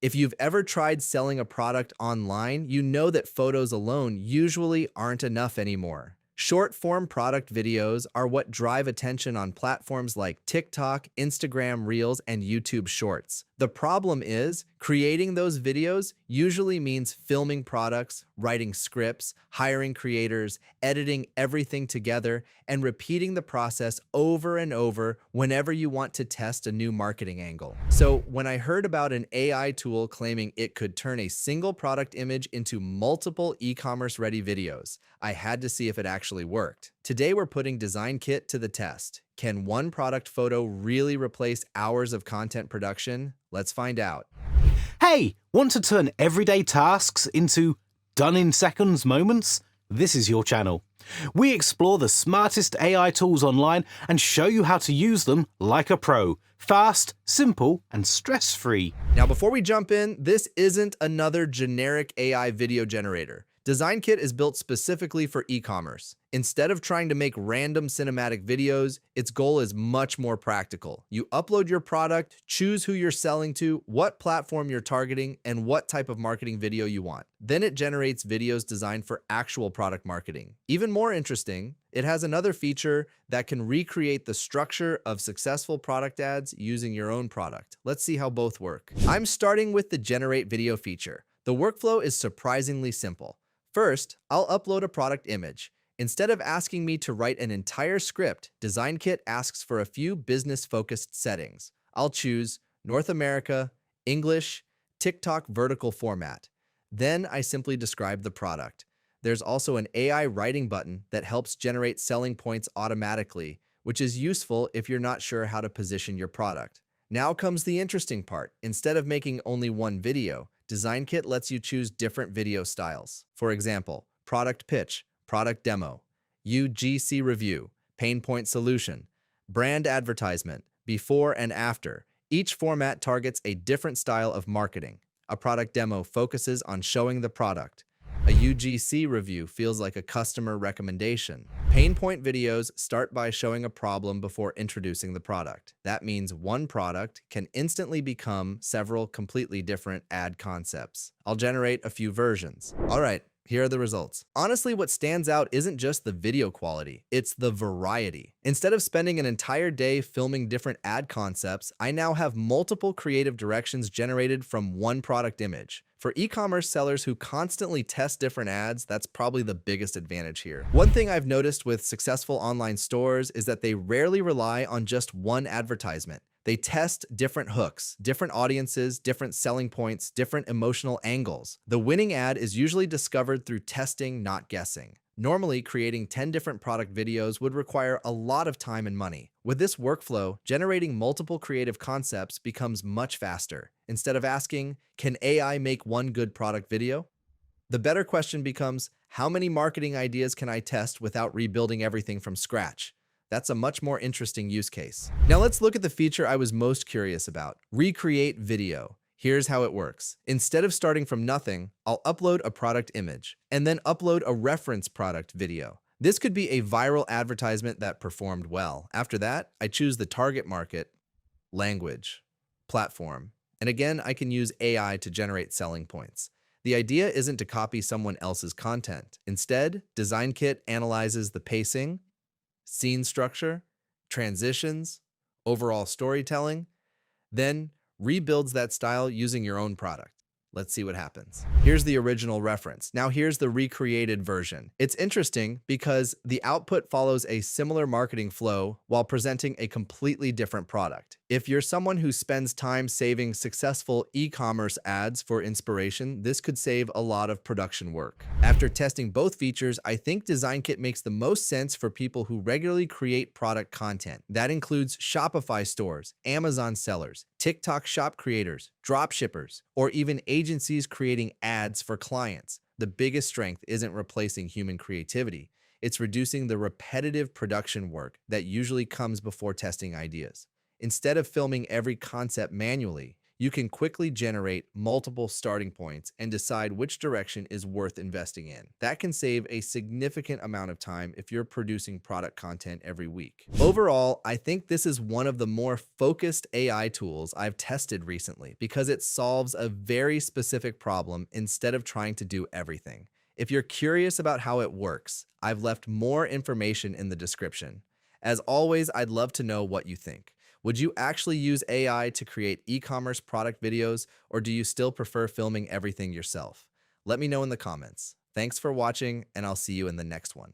If you've ever tried selling a product online, you know that photos alone usually aren't enough anymore. Short-form product videos are what drive attention on platforms like TikTok, Instagram Reels, and YouTube Shorts. The problem is, creating those videos usually means filming products, writing scripts, hiring creators, editing everything together, and repeating the process over and over whenever you want to test a new marketing angle. So when I heard about an AI tool claiming it could turn a single product image into multiple e-commerce ready videos, I had to see if it actually worked. Today we're putting DesignKit to the test. Can one product photo really replace hours of content production? Let's find out. Hey, want to turn everyday tasks into done-in-seconds moments? This is your channel. We explore the smartest AI tools online and show you how to use them like a pro. Fast, simple, and stress-free. Now, before we jump in, this isn't another generic AI video generator. DesignKit is built specifically for e-commerce. Instead of trying to make random cinematic videos, its goal is much more practical. You upload your product, choose who you're selling to, what platform you're targeting, and what type of marketing video you want. Then it generates videos designed for actual product marketing. Even more interesting, it has another feature that can recreate the structure of successful product ads using your own product. Let's see how both work. I'm starting with the Generate Video feature. The workflow is surprisingly simple. First, I'll upload a product image. Instead of asking me to write an entire script, DesignKit asks for a few business-focused settings. I'll choose North America, English, TikTok vertical format. Then I simply describe the product. There's also an AI writing button that helps generate selling points automatically, which is useful if you're not sure how to position your product. Now comes the interesting part. Instead of making only one video, DesignKit lets you choose different video styles. For example, product pitch, product demo, UGC review, pain point solution, brand advertisement, before and after. Each format targets a different style of marketing. A product demo focuses on showing the product. A UGC review feels like a customer recommendation. Pain point videos start by showing a problem before introducing the product. That means one product can instantly become several completely different ad concepts. I'll generate a few versions. All right, here are the results. Honestly, what stands out isn't just the video quality, it's the variety. Instead of spending an entire day filming different ad concepts, I now have multiple creative directions generated from one product image. For e-commerce sellers who constantly test different ads, that's probably the biggest advantage here. One thing I've noticed with successful online stores is that they rarely rely on just one advertisement. They test different hooks, different audiences, different selling points, different emotional angles. The winning ad is usually discovered through testing, not guessing. Normally, creating 10 different product videos would require a lot of time and money. With this workflow, generating multiple creative concepts becomes much faster. Instead of asking, can AI make one good product video? The better question becomes, how many marketing ideas can I test without rebuilding everything from scratch? That's a much more interesting use case. Now let's look at the feature I was most curious about, Recreate Video. Here's how it works. Instead of starting from nothing, I'll upload a product image and then upload a reference product video. This could be a viral advertisement that performed well. After that, I choose the target market, language, platform, and again, I can use AI to generate selling points. The idea isn't to copy someone else's content. Instead, DesignKit analyzes the pacing, scene structure, transitions, overall storytelling, then rebuilds that style using your own product. Let's see what happens. Here's the original reference. Now here's the recreated version. It's interesting because the output follows a similar marketing flow while presenting a completely different product. If you're someone who spends time saving successful e-commerce ads for inspiration, this could save a lot of production work. After testing both features, I think DesignKit makes the most sense for people who regularly create product content. That includes Shopify stores, Amazon sellers, TikTok shop creators, drop shippers, or even agencies creating ads for clients. The biggest strength isn't replacing human creativity. It's reducing the repetitive production work that usually comes before testing ideas. Instead of filming every concept manually, You can quickly generate multiple starting points and decide which direction is worth investing in. That can save a significant amount of time if you're producing product content every week. Overall, I think this is one of the more focused AI tools I've tested recently because it solves a very specific problem instead of trying to do everything. If you're curious about how it works, I've left more information in the description. As always, I'd love to know what you think. Would you actually use AI to create e-commerce product videos, or do you still prefer filming everything yourself? Let me know in the comments. Thanks for watching, and I'll see you in the next one.